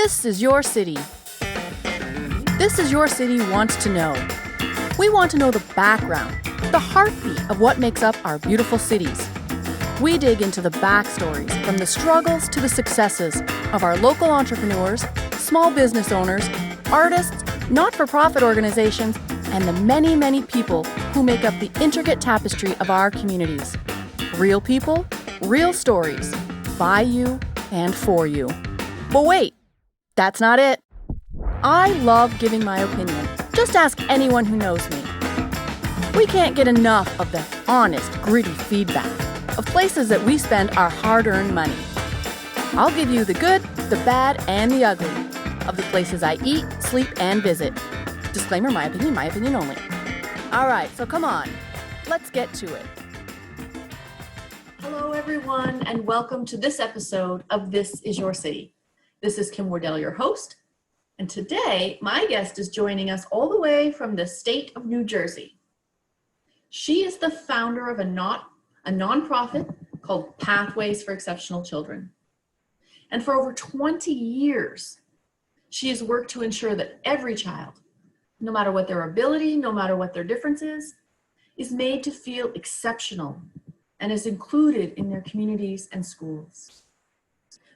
This is your city. This is your city wants to know. We want to know the background, the heartbeat of what makes up our beautiful cities. We dig into the backstories, from the struggles to the successes of our local entrepreneurs, small business owners, artists, not-for-profit organizations, and the many, many people who make up the intricate tapestry of our communities. Real people, real stories, by you and for you. But wait, that's not it. I love giving my opinion. Just ask anyone who knows me. We can't get enough of the honest, gritty feedback of places that we spend our hard-earned money. I'll give you the good, the bad, and the ugly of the places I eat, sleep, and visit. Disclaimer, my opinion only. All right, so come on, let's get to it. Hello, everyone, and welcome to this episode of This Is Your City. This is Kim Wardell, your host, and today my guest is joining us all the way from the state of New Jersey. She is the founder of a nonprofit called Pathways for Exceptional Children. And for over 20 years, she has worked to ensure that every child, no matter what their ability, no matter what their differences, is made to feel exceptional and is included in their communities and schools.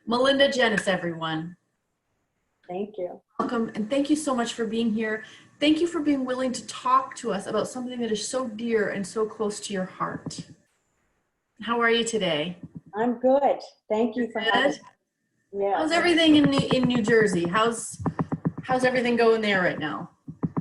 Melinda Jennis, everyone. Thank you. Welcome, and thank you so much for being here. Thank you for being willing to talk to us about something that is so dear and so close to your heart. How are you today? I'm good. Thank you for having me. Yeah. How's everything in New Jersey? How's everything going there right now?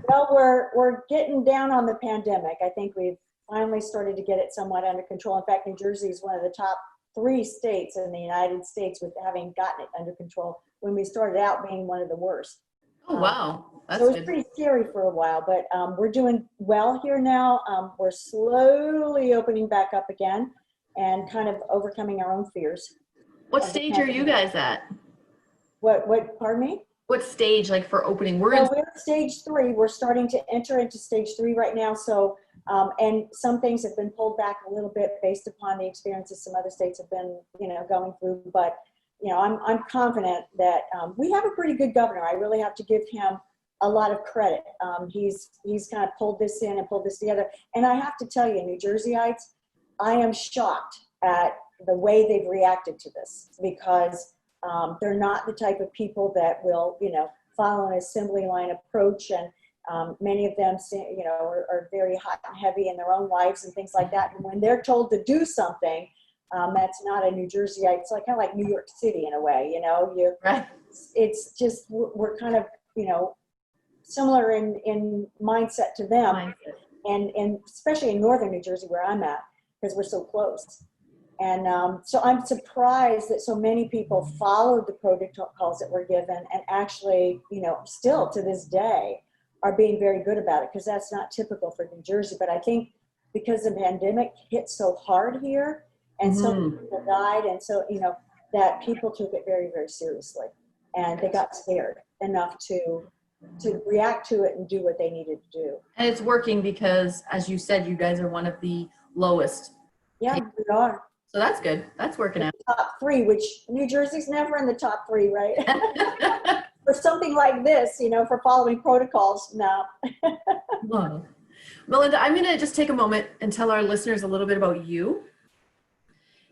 Well, we're getting down on the pandemic. I think we've finally started to get it somewhat under control. In fact, New Jersey is one of the top 3 states in the United States with having gotten it under control when we started out being one of the worst. Oh, wow. That's so it was good. pretty scary for a while, but we're doing well here now. We're slowly opening back up again and kind of overcoming our own fears. What stage are you guys at? What, pardon me? What stage, like, for opening? We're at stage 3. We're starting to enter into stage 3 right now. So, and some things have been pulled back a little bit based upon the experiences some other states have been, going through. But, I'm confident that we have a pretty good governor. I really have to give him a lot of credit. He's kind of pulled this in and pulled this together. And I have to tell you, New Jerseyites, I am shocked at the way they've reacted to this, because they're not the type of people that will, follow an assembly line approach. And many of them, are very hot and heavy in their own lives and things like that. And when they're told to do something, that's not a New Jerseyite. It's kind of like New York City in a way, Right. It's just, we're kind of, similar in mindset to them. And especially in northern New Jersey where I'm at, because we're so close. And so I'm surprised that so many people followed the protocols that were given and actually, still to this day are being very good about it, because that's not typical for New Jersey. But I think because the pandemic hit so hard here and so many people died, and so, that people took it very, very seriously. And they got scared enough to react to it and do what they needed to do. And it's working because, as you said, you guys are one of the lowest. Yeah, we are. So that's good. That's working out. Top 3, which New Jersey's never in the top 3, right? For something like this, for following protocols, no. Wow. Melinda, I'm going to just take a moment and tell our listeners a little bit about you.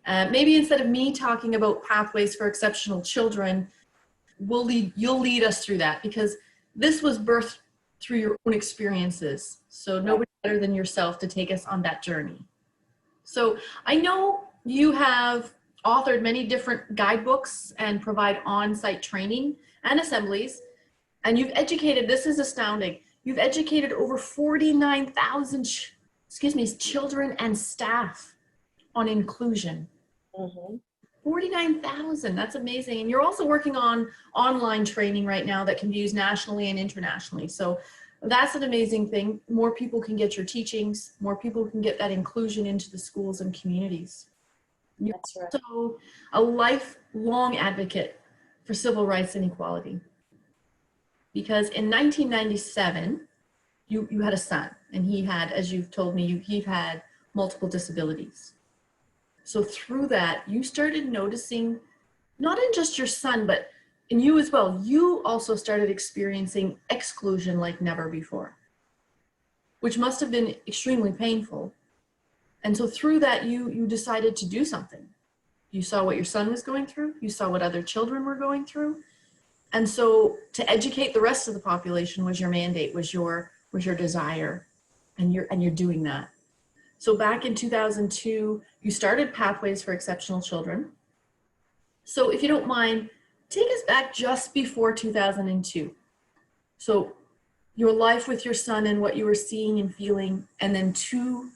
Maybe instead of me talking about Pathways for Exceptional Children, you'll lead us through that, because this was birthed through your own experiences. So nobody better than yourself to take us on that journey. So I know you have authored many different guidebooks and provide on-site training and assemblies, and you've educated, this is astounding, you've educated over 49,000 children and staff on inclusion. 49,000, that's amazing. And you're also working on online training right now that can be used nationally and internationally. So that's an amazing thing. More people can get your teachings, more people can get that inclusion into the schools and communities. You're That's right. also a lifelong advocate for civil rights and equality. Because in 1997, you had a son, and he had, as you've told me, he had multiple disabilities. So through that, you started noticing, not in just your son, but And you as well, you also started experiencing exclusion like never before, which must have been extremely painful. And so through that, you decided to do something. You saw what your son was going through. You saw what other children were going through. And so to educate the rest of the population was your mandate, was your desire. And you're doing that. So back in 2002, you started Pathways for Exceptional Children. So if you don't mind, take us back just before 2002. So your life with your son and what you were seeing and feeling, and then to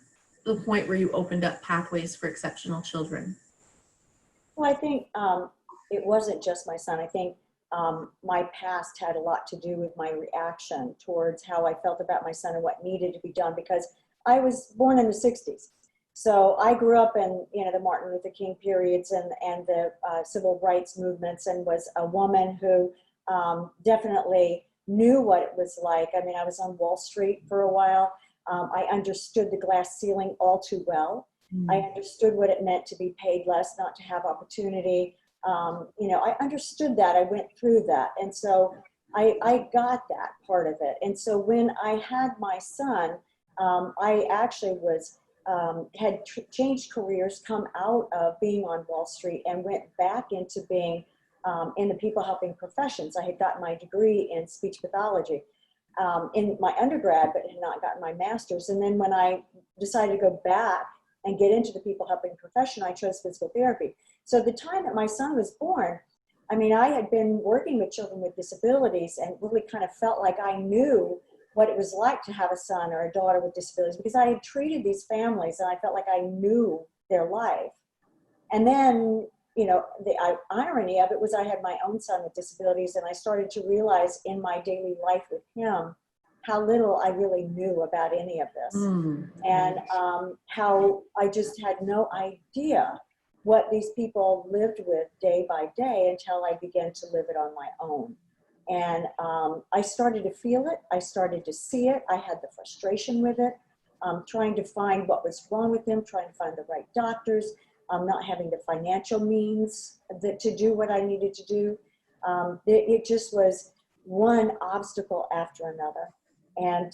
the point where you opened up Pathways for Exceptional Children. Well, I think it wasn't just my son. I think my past had a lot to do with my reaction towards how I felt about my son and what needed to be done, because I was born in the 60s. So I grew up in, the Martin Luther King periods and the civil rights movements, and was a woman who definitely knew what it was like. I mean, I was on Wall Street for a while. I understood the glass ceiling all too well. I understood what it meant to be paid less, not to have opportunity. I understood that. I went through that. And so I got that part of it. And so when I had my son, I actually had changed careers, come out of being on Wall Street and went back into being in the people helping professions. I had gotten my degree in speech pathology in my undergrad, but had not gotten my master's. And then when I decided to go back and get into the people helping profession, I chose physical therapy. So the time that my son was born, I mean, I had been working with children with disabilities and really kind of felt like I knew what it was like to have a son or a daughter with disabilities, because I had treated these families and I felt like I knew their life. And then, the irony of it was I had my own son with disabilities, and I started to realize in my daily life with him how little I really knew about any of this. And how I just had no idea what these people lived with day by day until I began to live it on my own. And I started to feel it. I started to see it. I had the frustration with it, trying to find what was wrong with him, trying to find the right doctors, not having the financial means to do what I needed to do. It just was one obstacle after another. And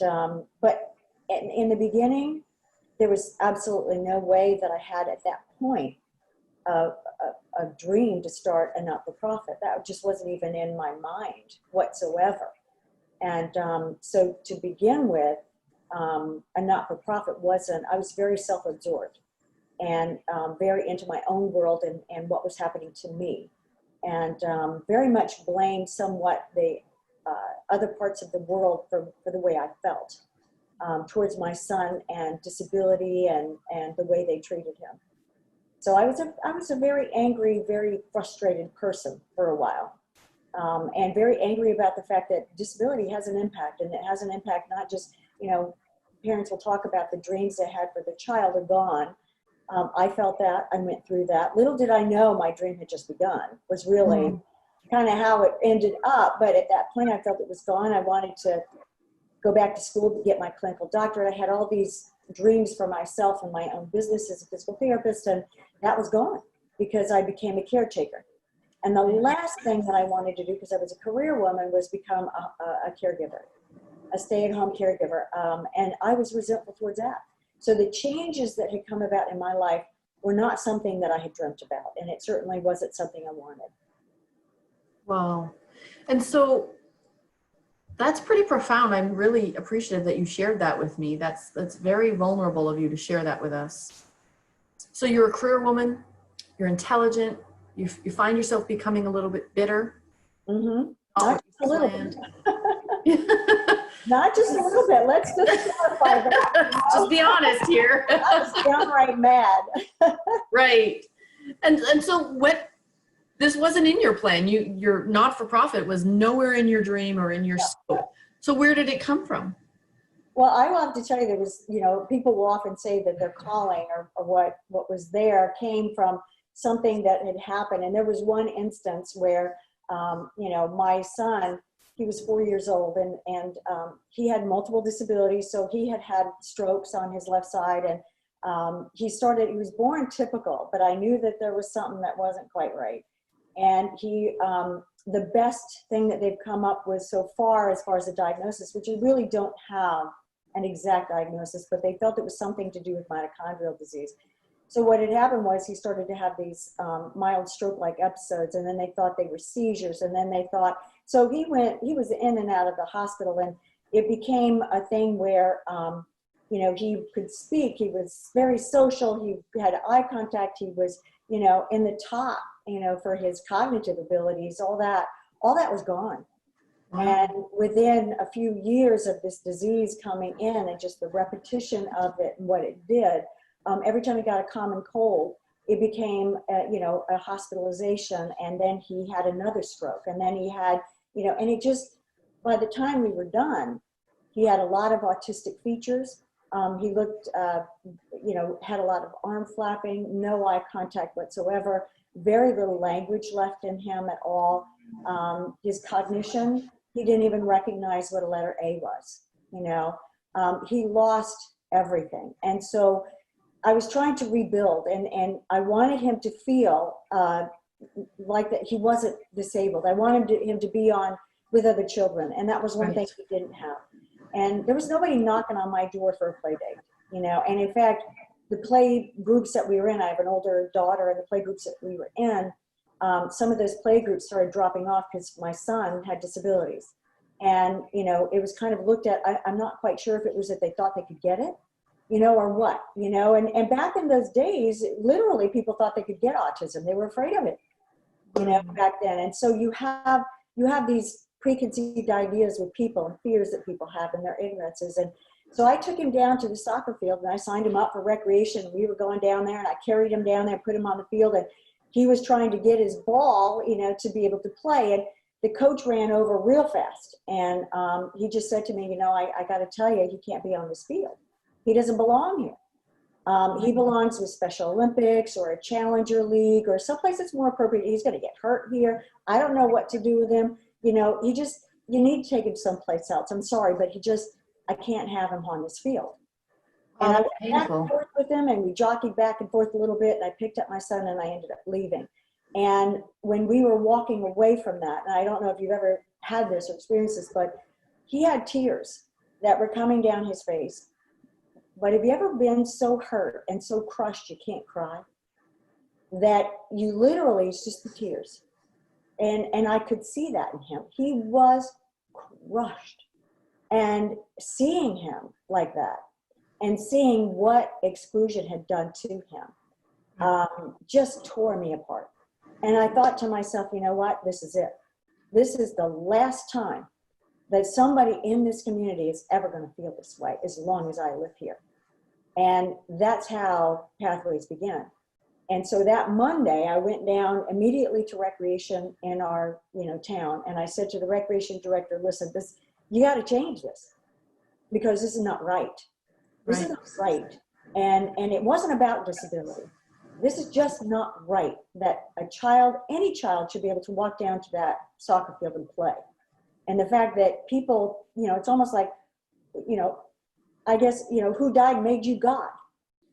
but in the beginning, there was absolutely no way that I had at that point a dream to start a not-for-profit. That just wasn't even in my mind whatsoever. And so to begin with, a not-for-profit wasn't, I was very self-absorbed and very into my own world and what was happening to me. And very much blamed somewhat the other parts of the world for the way I felt towards my son and disability and the way they treated him. So I was a very angry, very frustrated person for a while, and very angry about the fact that disability has an impact, and it has an impact not just, parents will talk about the dreams they had for the child are gone. I felt that, I went through that. Little did I know my dream had just begun, was really kind of how it ended up. But at that point I felt it was gone. I wanted to go back to school to get my clinical doctorate. I had all these dreams for myself and my own business as a physical therapist, and that was gone because I became a caretaker. And the last thing that I wanted to do, because I was a career woman, was become a caregiver, a stay-at-home caregiver, and I was resentful towards that. So the changes that had come about in my life were not something that I had dreamt about, and it certainly wasn't something I wanted. Wow. And so that's pretty profound. I'm really appreciative that you shared that with me. That's very vulnerable of you to share that with us. So you're a career woman, you're intelligent, you find yourself becoming a little bit bitter. Mm-hmm. Not just a little bit. Not just a little bit. Let's just clarify that. Just be honest here. I was downright mad. Right. And so what, this wasn't in your plan. Your not-for-profit was nowhere in your dream or in your scope. So where did it come from? Well, I will have to tell you, there was, people will often say that their calling or what was there came from something that had happened. And there was one instance where, my son, he was 4 years old and he had multiple disabilities. So he had strokes on his left side, and he was born typical, but I knew that there was something that wasn't quite right. And the best thing that they've come up with so far as a diagnosis, which you really don't have an exact diagnosis, but they felt it was something to do with mitochondrial disease. So what had happened was he started to have these mild stroke-like episodes, and then they thought they were seizures, and then they thought, so he was in and out of the hospital, and it became a thing where, he could speak, he was very social, he had eye contact, he was, in the top, for his cognitive abilities, all that was gone. Wow. And within a few years of this disease coming in and just the repetition of it and what it did, every time he got a common cold, it became, a hospitalization, and then he had another stroke, and then he had, and it just, by the time we were done, he had a lot of autistic features. He looked, had a lot of arm flapping, no eye contact whatsoever, very little language left in him at all. His cognition, he didn't even recognize what a letter A was, he lost everything. And so I was trying to rebuild, and I wanted him to feel like that he wasn't disabled. I wanted him to be on with other children, and that was one thing he didn't have. And there was nobody knocking on my door for a play date, and in fact, the play groups that we were in, I have an older daughter, and the play groups that we were in, some of those play groups started dropping off because my son had disabilities. And, it was kind of looked at, I'm not quite sure if it was that they thought they could get it, or what, and back in those days, literally people thought they could get autism. They were afraid of it, back then. And so you have these preconceived ideas with people and fears that people have in their ignorances. And so I took him down to the soccer field, and I signed him up for recreation. We were going down there, and I carried him down there, put him on the field, and he was trying to get his ball, to be able to play. And the coach ran over real fast. And he just said to me, I got to tell you, he can't be on this field. He doesn't belong here. He belongs with Special Olympics or a Challenger League or someplace that's more appropriate. He's going to get hurt here. I don't know what to do with him. You need to take him someplace else. I'm sorry, but I can't have him on this field. And I went back and forth with him, and we jockeyed back and forth a little bit, and I picked up my son, and I ended up leaving. And when we were walking away from that, and I don't know if you've ever had this or experienced this, but he had tears that were coming down his face. But have you ever been so hurt and so crushed you can't cry? That you literally, it's just the tears. And I could see that in him. He was crushed. And seeing him like that, and seeing what exclusion had done to him, just tore me apart. And I thought to myself, you know what, this is it. This is the last time that somebody in this community is ever going to feel this way as long as I live here. And that's how Pathways began. And so that Monday, I went down immediately to recreation in our town, and I said to the recreation director, listen, you got to change this, because this is not right. This is not right. And it wasn't about disability. This is just not right that any child should be able to walk down to that soccer field and play. And the fact that people, it's almost like, I guess, who died made you God.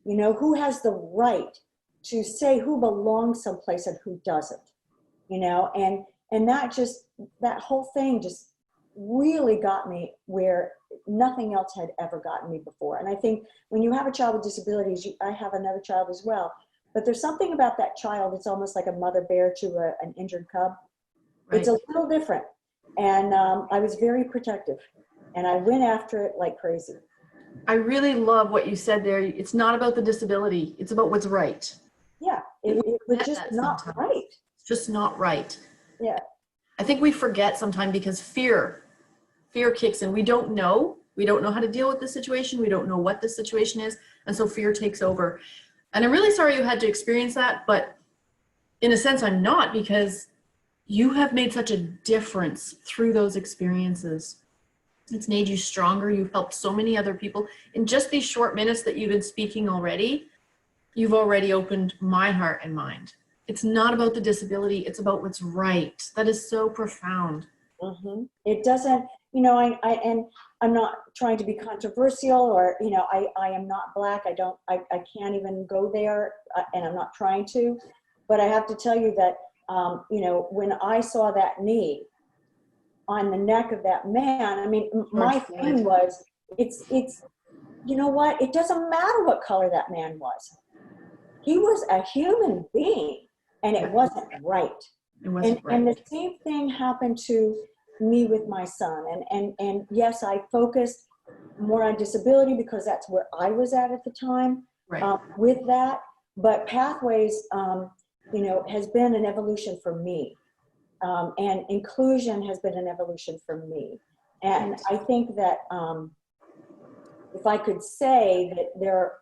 Who has the right to say who belongs someplace and who doesn't, and that whole thing just really got me where nothing else had ever gotten me before. And I think when you have a child with disabilities, I have another child as well, but there's something about that child, it's almost like a mother bear to an injured cub. Right. It's a little different. And I was very protective, and I went after it like crazy. I really love what you said there. It's not about the disability. It's about what's right. Yeah, it was just not right. It's just not right. Yeah. I think we forget sometimes because fear kicks in. We don't know how to deal with the situation. We don't know what the situation is. And so fear takes over. And I'm really sorry you had to experience that, but in a sense I'm not, because you have made such a difference through those experiences. It's made you stronger. You've helped so many other people. In just these short minutes that you've been speaking already, you've already opened my heart and mind. It's not about the disability. It's about what's right. That is so profound. Mm-hmm. It doesn't, and I'm not trying to be controversial, or, I am not Black. I can't even go there, and I'm not trying to, but I have to tell you that when I saw that knee on the neck of that man, I mean, my thing was, it's, you know what? It doesn't matter what color that man was. He was a human being, and it wasn't right. It wasn't right. And the same thing happened to me with my son. And yes, I focused more on disability because that's where I was at the time, Right. With that. But Pathways, has been an evolution for me. And inclusion has been an evolution for me. And I think that if I could say that there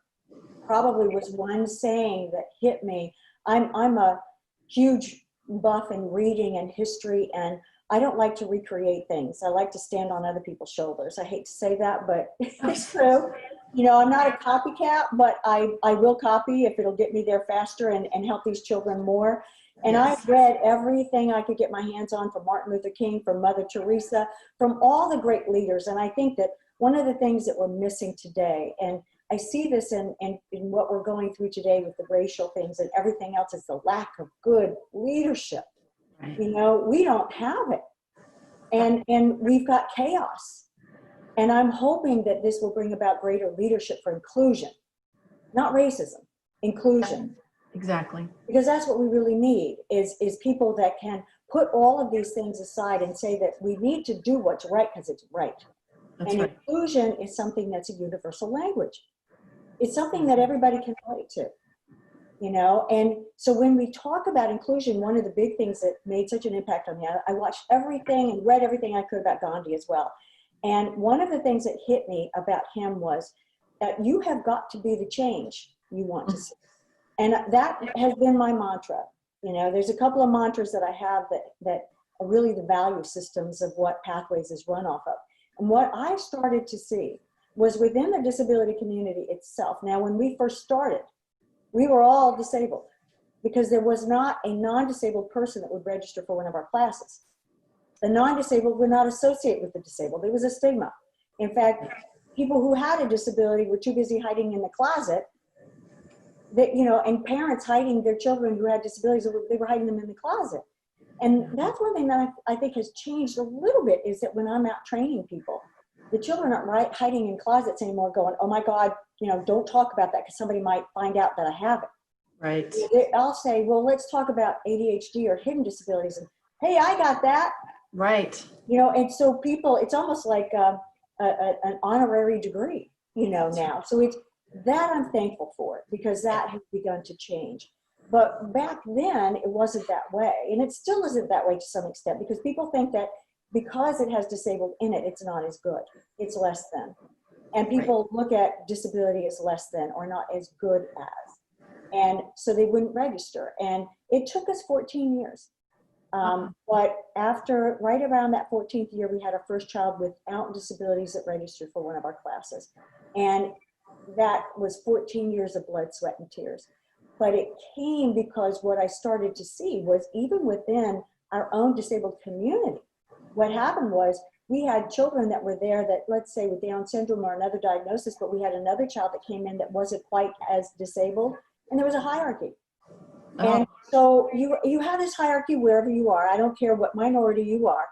probably was one saying that hit me, I'm a huge buff in reading and history, and I don't like to recreate things. I like to stand on other people's shoulders. I hate to say that, but it's true. I'm not a copycat, but I will copy if it'll get me there faster and help these children more. And I've read everything I could get my hands on from Martin Luther King, from Mother Teresa, from all the great leaders. And I think that one of the things that we're missing today, and I see this in what we're going through today with the racial things and everything else, is the lack of good leadership. Right. We don't have it. And we've got chaos. And I'm hoping that this will bring about greater leadership for inclusion, not racism, inclusion. Exactly. Because that's what we really need is people that can put all of these things aside and say that we need to do what's right because it's right. That's and right. Inclusion is something that's a universal language. It's something that everybody can relate to, And so when we talk about inclusion, one of the big things that made such an impact on me, I watched everything and read everything I could about Gandhi as well. And one of the things that hit me about him was that you have got to be the change you want to see. And that has been my mantra. There's a couple of mantras that I have that are really the value systems of what Pathways is run off of. And what I started to see was within the disability community itself. Now, when we first started, we were all disabled because there was not a non-disabled person that would register for one of our classes. The non-disabled would not associate with the disabled. It was a stigma. In fact, people who had a disability were too busy hiding in the closet. And parents hiding their children who had disabilities, they were hiding them in the closet. And that's one thing that I think has changed a little bit, is that when I'm out training people, the children aren't hiding in closets anymore going, oh my God, don't talk about that because somebody might find out that I have it. Right. I'll say, well, let's talk about ADHD or hidden disabilities. And hey, I got that. Right. And so people, it's almost like an honorary degree, now. So it's that I'm thankful for it because that has begun to change. But back then, it wasn't that way. And it still isn't that way to some extent because people think that because it has disabled in it, it's not as good. It's less than. And people look at disability as less than or not as good as. And so they wouldn't register. And it took us 14 years. But after, right around that 14th year, we had our first child without disabilities that registered for one of our classes. And that was 14 years of blood, sweat, and tears. But it came because what I started to see was even within our own disabled community, what happened was we had children that were there that, let's say, with Down syndrome or another diagnosis, but we had another child that came in that wasn't quite as disabled, and there was a hierarchy. And so you have this hierarchy wherever you are. I don't care what minority you are.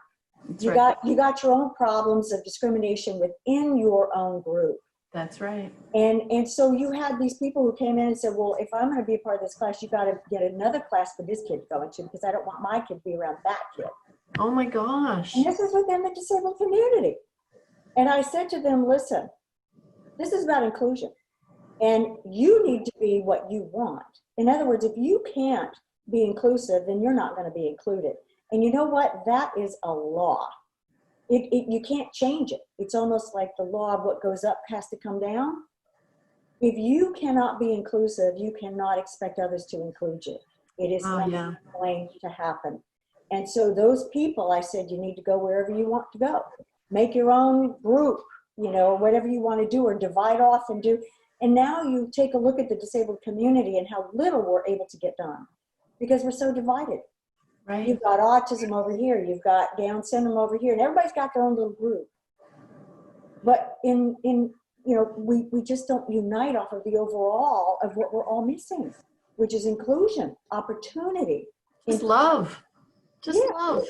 You got your own problems of discrimination within your own group. That's right. And so you had these people who came in and said, well, if I'm going to be a part of this class, you got to get another class for this kid to go into because I don't want my kid to be around that kid. Oh my gosh. And this is within the disabled community. And I said to them, listen, this is about inclusion. And you need to be what you want. In other words, if you can't be inclusive, then you're not going to be included. And you know what? That is a law. You can't change it. It's almost like the law of what goes up has to come down. If you cannot be inclusive, you cannot expect others to include you. It is not going to happen. And so those people, I said, you need to go wherever you want to go. Make your own group, whatever you want to do, or divide off and do. And now you take a look at the disabled community and how little we're able to get done because we're so divided. Right. You've got autism over here, you've got Down syndrome over here, and everybody's got their own little group. But we just don't unite off of the overall of what we're all missing, which is inclusion, opportunity, Just love. Just Yeah. love.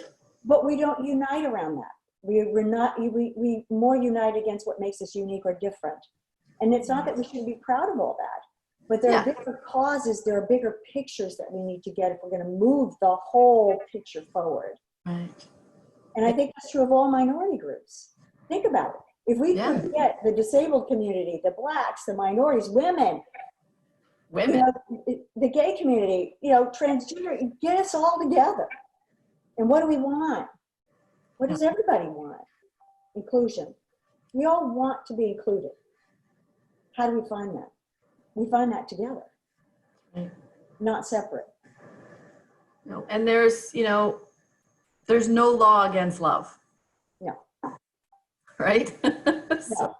But we don't unite around that. We're not, we more unite against what makes us unique or different. And it's not that we shouldn't be proud of all that, but there are bigger causes, there are bigger pictures that we need to get if we're going to move the whole picture forward. Right. And I think that's true of all minority groups. Think about it. If we could get the disabled community, the blacks, the minorities, women, you know, the gay community, you know, transgender, get us all together. And what do we want? What does everybody want? Inclusion. We all want to be included. How do we find that? We find that together, not separate. No. And there's, you know, there's no law against love. No. Right? So,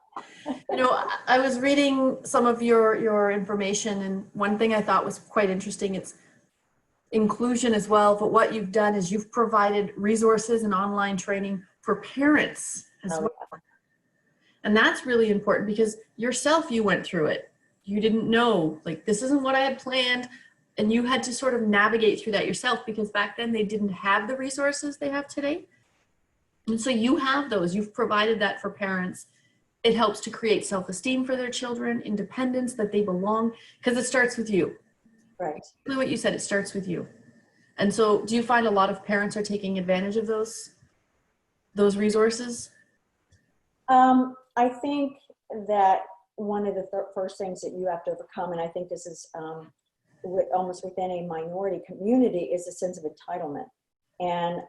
you know, I was reading some of your information, and one thing I thought was quite interesting, it's inclusion as well, but what you've done is you've provided resources and online training for parents as well. And that's really important because yourself, you went through it. You didn't know, like, this isn't what I had planned. And you had to sort of navigate through that yourself because back then they didn't have the resources they have today. And so you have those, you've provided that for parents. It helps to create self-esteem for their children, independence, that they belong, because it starts with you. Right. Exactly what you said, it starts with you. And so do you find a lot of parents are taking advantage of those resources? I think that one of the first things that you have to overcome, and I think this is almost within a minority community, is a sense of entitlement. And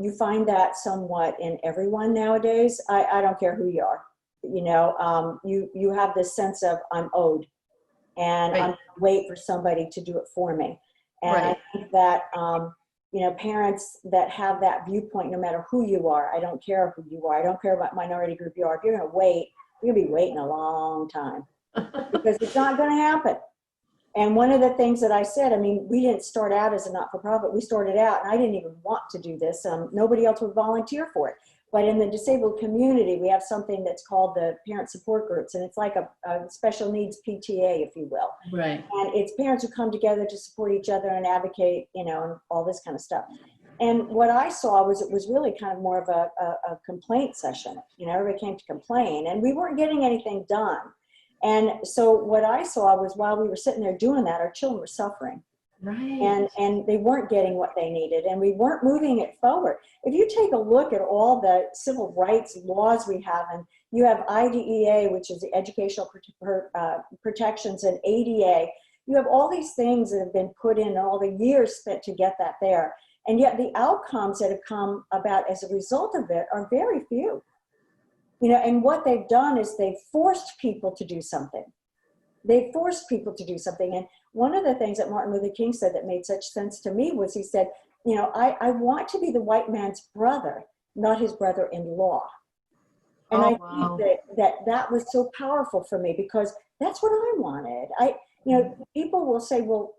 you find that somewhat in everyone nowadays. I don't care who you are. You know, you have this sense of I'm owed, and I'm gonna wait for somebody to do it for me. And I think that you know, parents that have that viewpoint, no matter who you are, I don't care who you are, I don't care what minority group you are, if you're going to wait, you're going to be waiting a long time because it's not going to happen. And one of the things that I said, I mean, we didn't start out as a not-for-profit. We started out, and I didn't even want to do this. Nobody else would volunteer for it. But in the disabled community, we have something that's called the parent support groups, and it's like a special needs PTA, if you will. Right. And it's parents who come together to support each other and advocate, you know, and all this kind of stuff. And what I saw was it was really kind of more of a complaint session. You know, everybody came to complain, and we weren't getting anything done. And so what I saw was while we were sitting there doing that, our children were suffering. Right. And they weren't getting what they needed, and we weren't moving it forward. If you take a look at all the civil rights laws we have, and you have IDEA, which is the Educational Protections, and ADA, you have all these things that have been put in, and all the years spent to get that there. And yet the outcomes that have come about as a result of it are very few. You know, and what they've done is they've forced people to do something. They forced people to do something. And one of the things that Martin Luther King said that made such sense to me was he said, you know, I want to be the white man's brother, not his brother-in-law. And think that was so powerful for me because that's what I wanted. You know, people will say, well,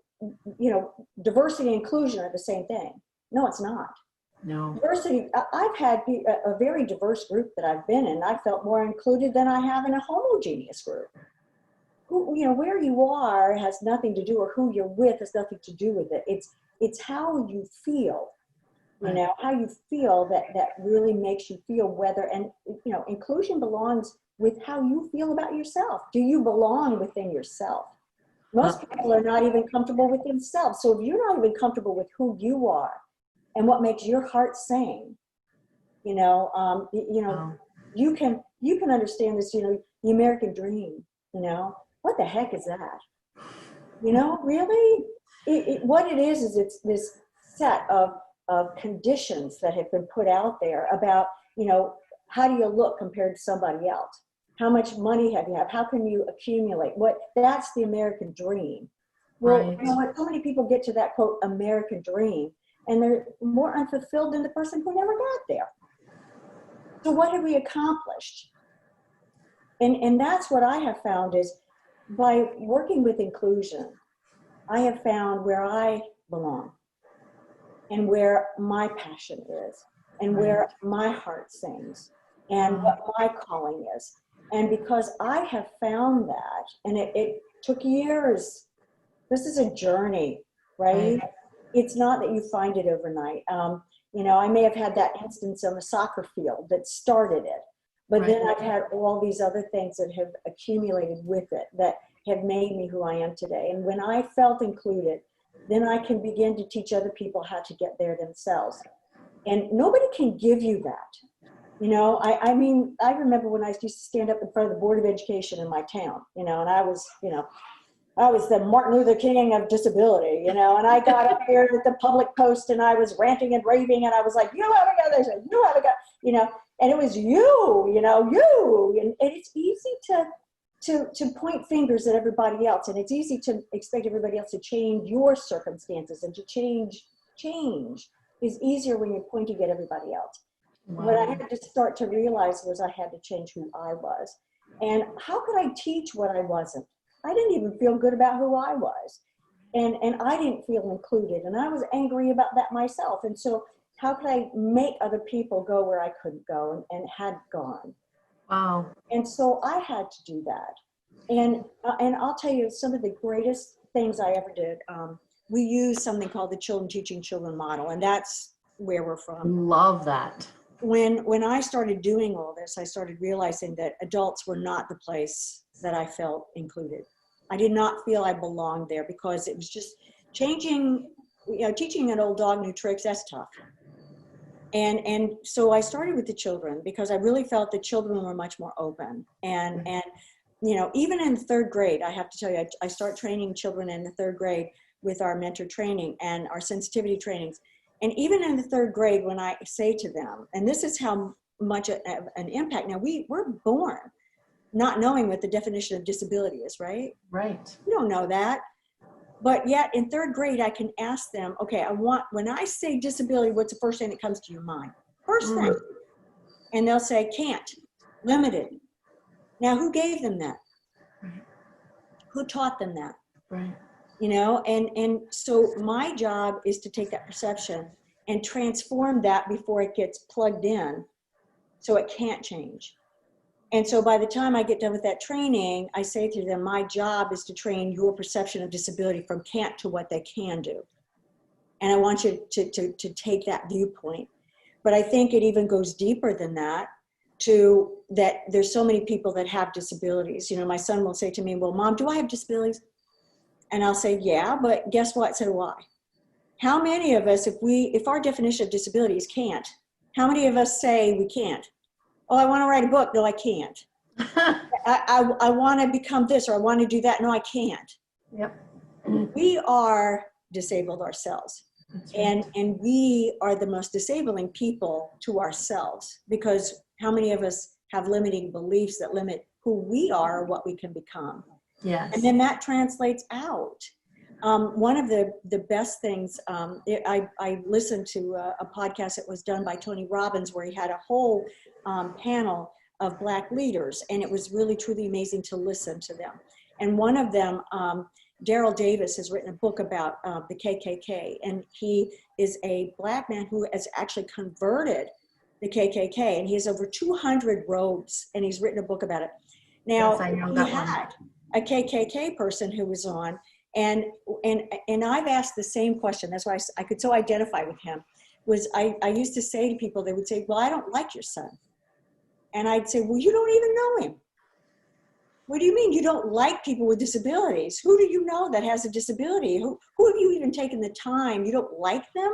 you know, diversity and inclusion are the same thing. No, it's not. No. Diversity, I've had a very diverse group that I've been in. I felt more included than I have in a homogeneous group. Who, you know, where you are has nothing to do, or who you're with has nothing to do with it. It's how you feel, you know, how you feel that really makes you feel whether, and, you know, inclusion belongs with how you feel about yourself. Do you belong within yourself? Most people are not even comfortable with themselves. So if you're not even comfortable with who you are and what makes your heart sing, you know, you can understand this, you know, the American dream, you know. What the heck is that? You know, really? What it is it's this set of conditions that have been put out there about, you know, how do you look compared to somebody else? How much money have you have? How can you accumulate? That's the American dream. Well, you know what? So many people get to that, quote, American dream, and they're more unfulfilled than the person who never got there. So what have we accomplished? And that's what I have found is, by working with inclusion, I have found where I belong and where my passion is and where my heart sings and what my calling is. And because I have found that, and it took years, this is a journey, right? it's not that you find it overnight. You know, I may have had that instance on the soccer field that started it, but then I've had all these other things that have accumulated with it that have made me who I am today. And when I felt included, then I can begin to teach other people how to get there themselves. And nobody can give you that. You know, I mean, I remember when I used to stand up in front of the Board of Education in my town, you know, and I was, you know, I was the Martin Luther King of disability, you know, and I got up here at the public post and I was ranting and raving and I was like, you haven't got this, you haven't got, you know, and it was you know, you, and it's easy to point fingers at everybody else, and it's easy to expect everybody else to change your circumstances, and to change is easier when you're pointing at everybody else. Wow. What I had to start to realize was I had to change who I was. And how could I teach what I wasn't? I didn't even feel good about who I was. And I didn't feel included. And I was angry about that myself. And so how could I make other people go where I couldn't go and had gone? Wow. And so I had to do that. And I'll tell you some of the greatest things I ever did. We use something called the Children Teaching Children model, and that's where we're from. Love that. When I started doing all this, I started realizing that adults were not the place that I felt included. I did not feel I belonged there, because it was just changing, you know, teaching an old dog new tricks, that's tough. And so I started with the children, because I really felt the children were much more open. And you know, even in third grade, I have to tell you, I start training children in the third grade with our mentor training and our sensitivity trainings. And even in the third grade, when I say to them, and this is how much an impact, now we're born not knowing what the definition of disability is, right? Right. You don't know that. But yet in third grade, I can ask them, okay, when I say disability, what's the first thing that comes to your mind? First thing. And they'll say, can't, limited. Now, who gave them that? Right. Who taught them that? Right. You know, and so my job is to take that perception and transform that before it gets plugged in, so it can't change. And so by the time I get done with that training, I say to them, my job is to train your perception of disability from can't to what they can do. And I want you to take that viewpoint. But I think it even goes deeper than that, to that there's so many people that have disabilities. You know, my son will say to me, well, Mom, do I have disabilities? And I'll say, yeah, but guess what? So do I. How many of us, if our definition of disability is can't, how many of us say we can't? Oh, I want to write a book. No, I can't. I want to become this, or I want to do that. No, I can't. Yep. We are disabled ourselves. Right. And we are the most disabling people to ourselves, because how many of us have limiting beliefs that limit who we are or what we can become? Yes. And then that translates out. One of the best things, I listened to a podcast that was done by Tony Robbins, where he had a whole panel of Black leaders, and it was really truly amazing to listen to them. And one of them, Daryl Davis, has written a book about the KKK, and he is a Black man who has actually converted the KKK, and he has over 200 robes, and he's written a book about it. Now, yes, I know he that had one. a KKK person who was on, and I've asked the same question. That's why I could so identify with him. Was I used to say to people, they would say, well, I don't like your son. And I'd say, well, you don't even know him. What do you mean you don't like people with disabilities? Who do you know that has a disability? Who have you even taken the time? You don't like them?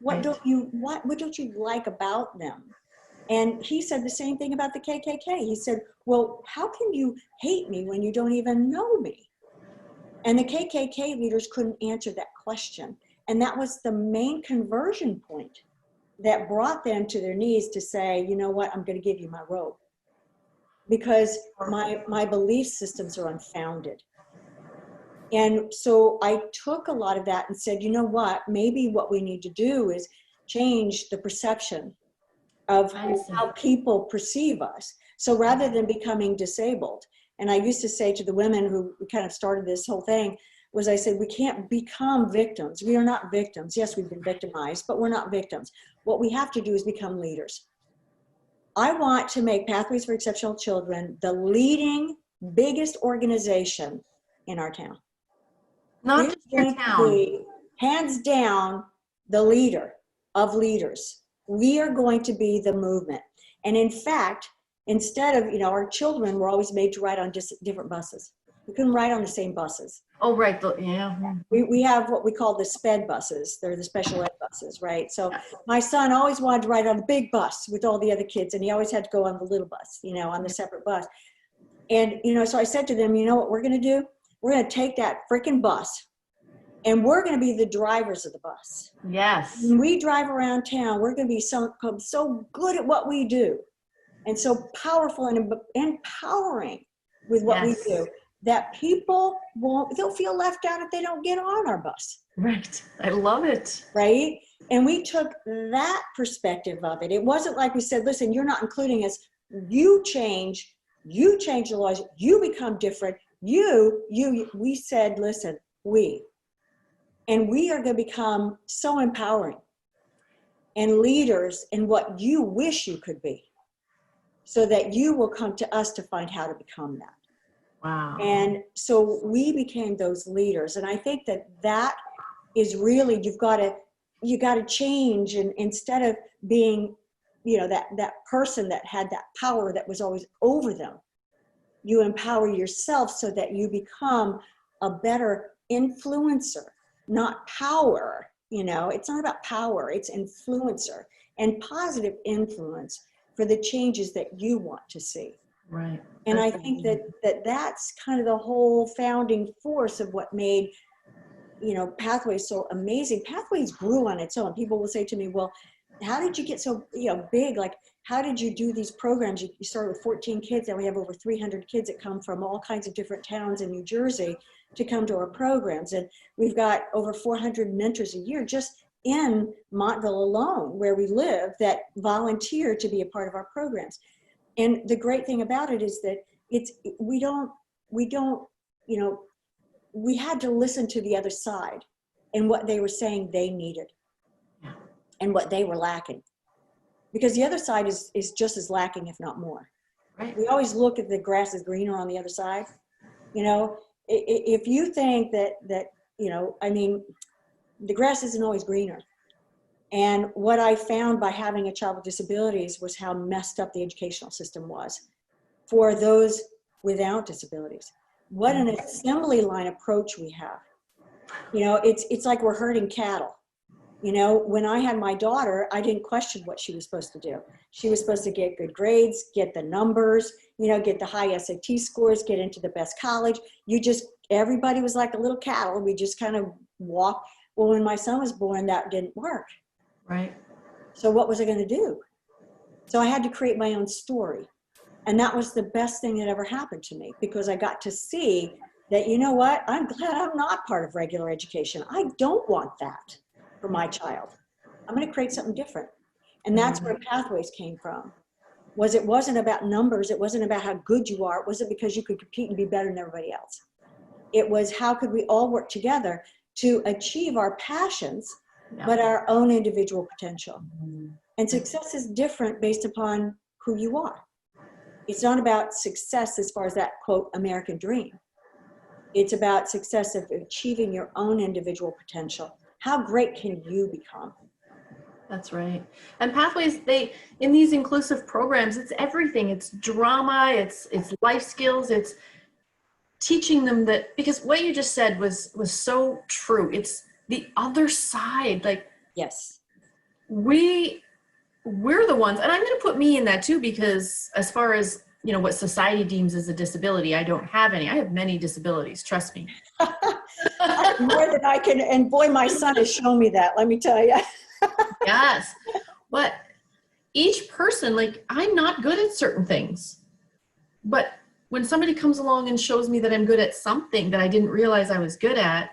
What don't you like about them? And he said the same thing about the KKK. He said, well, how can you hate me when you don't even know me? And the KKK leaders couldn't answer that question. And that was the main conversion point that brought them to their knees to say, you know what, I'm going to give you my robe. Because my belief systems are unfounded. And so I took a lot of that and said, you know what, maybe what we need to do is change the perception of how people perceive us. So rather than becoming disabled, and I used to say to the women who kind of started this whole thing, was I said, we can't become victims. We are not victims. Yes, we've been victimized, but we're not victims. What we have to do is become leaders. I want to make Pathways for Exceptional Children the leading, biggest organization in our town. Not just your town. hands down, the leader of leaders. We are going to be the movement. And in fact, instead of, our children were always made to ride on different buses. We couldn't ride on the same buses. Oh, right. Yeah. We have what we call the SPED buses. They're the special ed buses, right? So my son always wanted to ride on the big bus with all the other kids, and he always had to go on the little bus, on the separate bus. And, so I said to them, you know what we're going to do? We're going to take that freaking bus, and we're going to be the drivers of the bus. Yes. When we drive around town, we're going to be so good at what we do, and so powerful and empowering with what we do, that people they'll feel left out if they don't get on our bus. Right. I love it. Right? And we took that perspective of it. It wasn't like we said, listen, you're not including us. You change the laws, you become different. We said, listen, and we are going to become so empowering and leaders in what you wish you could be, so that you will come to us to find how to become that. Wow. And so we became those leaders. And I think that is really, you got to change. And instead of being, that person that had that power that was always over them, you empower yourself so that you become a better influencer, not power. It's not about power, it's influencer and positive influence for the changes that you want to see. Right. And I think that's kind of the whole founding force of what made, Pathways so amazing. Pathways grew on its own. People will say to me, well, how did you get so big? Like, how did you do these programs? You started with 14 kids, and we have over 300 kids that come from all kinds of different towns in New Jersey to come to our programs. And we've got over 400 mentors a year just in Montville alone, where we live, that volunteer to be a part of our programs. And the great thing about it is that we had to listen to the other side and what they were saying they needed and what they were lacking. Because the other side is just as lacking, if not more. Right. We always look at the grass is greener on the other side. If you think that the grass isn't always greener. And what I found by having a child with disabilities was how messed up the educational system was for those without disabilities. What an assembly line approach we have. It's like we're herding cattle. When I had my daughter, I didn't question what she was supposed to do. She was supposed to get good grades, get the numbers, get the high SAT scores, get into the best college. Everybody was like a little cattle. We just kind of walked. Well, when my son was born, that didn't work. Right. So what was I going to do? So I had to create my own story. And that was the best thing that ever happened to me, because I got to see that, I'm glad I'm not part of regular education. I don't want that for my child. I'm going to create something different. And that's where Pathways came from. It wasn't about numbers. It wasn't about how good you are. It wasn't because you could compete and be better than everybody else. It was how could we all work together to achieve our passions, but our own individual potential. And success is different based upon who you are. It's not about success as far as that, quote, American dream. It's about success of achieving your own individual potential. How great can you become? That's right. And Pathways, in these inclusive programs, it's everything. It's drama, it's life skills, it's teaching them that, because what you just said was so true. It's the other side. Like, yes, we're the ones, and I'm going to put me in that too, because as far as, what society deems as a disability, I don't have any. I have many disabilities, trust me. More than I can, and boy, my son has shown me that, let me tell you. Yes. But each person, like, I'm not good at certain things, but when somebody comes along and shows me that I'm good at something that I didn't realize I was good at,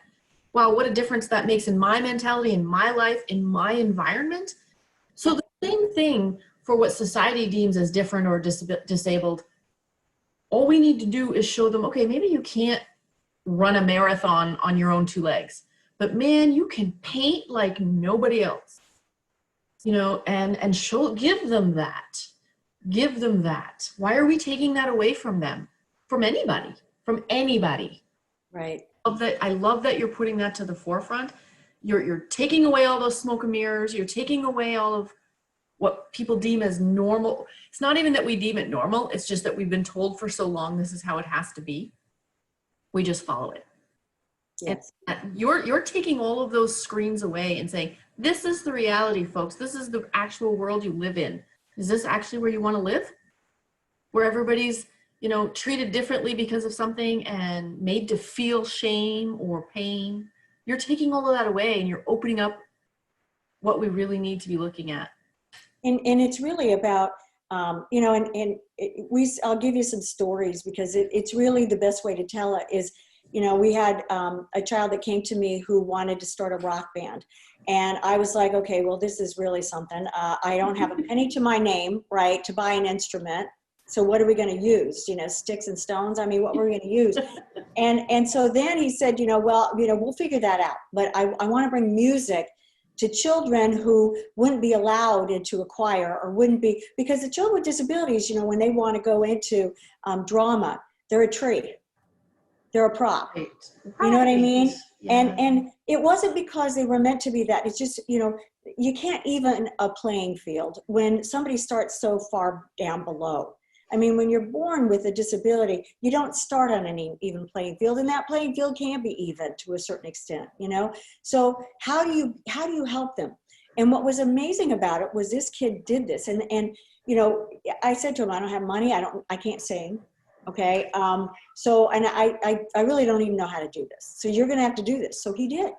wow, what a difference that makes in my mentality, in my life, in my environment. So the same thing for what society deems as different or disabled. All we need to do is show them, okay, maybe you can't run a marathon on your own two legs, but man, you can paint like nobody else, and give them that. Give them that. Why are we taking that away from them? From anybody. Right. I love that you're putting that to the forefront. you're taking away all those smoke and mirrors. You're taking away all of what people deem as normal. It's not even that we deem it normal. It's just that we've been told for so long this is how it has to be. We just follow it. Yes. And you're taking all of those screens away and saying, this is the reality, folks. This is the actual world you live in. Is this actually where you want to live? Where everybody's, treated differently because of something and made to feel shame or pain. You're taking all of that away and you're opening up what we really need to be looking at. And it's really about, I'll give you some stories because it's really the best way to tell it is, we had a child that came to me who wanted to start a rock band. And I was like, okay, well, this is really something. I don't have a penny to my name, right, to buy an instrument. So what are we going to use? Sticks and stones? I mean, what were we going to use? And so then he said, we'll figure that out. But I want to bring music to children who wouldn't be allowed into a choir or wouldn't be, because the children with disabilities, when they want to go into drama, they're a tree. They're a prop. Right. You know what I mean? Yeah. And it wasn't because they were meant to be that. It's just, you can't even a playing field when somebody starts so far down below. I mean, when you're born with a disability, you don't start on an even playing field, and that playing field can be even to a certain extent, So how do you help them? And what was amazing about it was this kid did this, and I said to him, I don't have money, I can't sing, okay. And I really don't even know how to do this. So you're going to have to do this. So he did.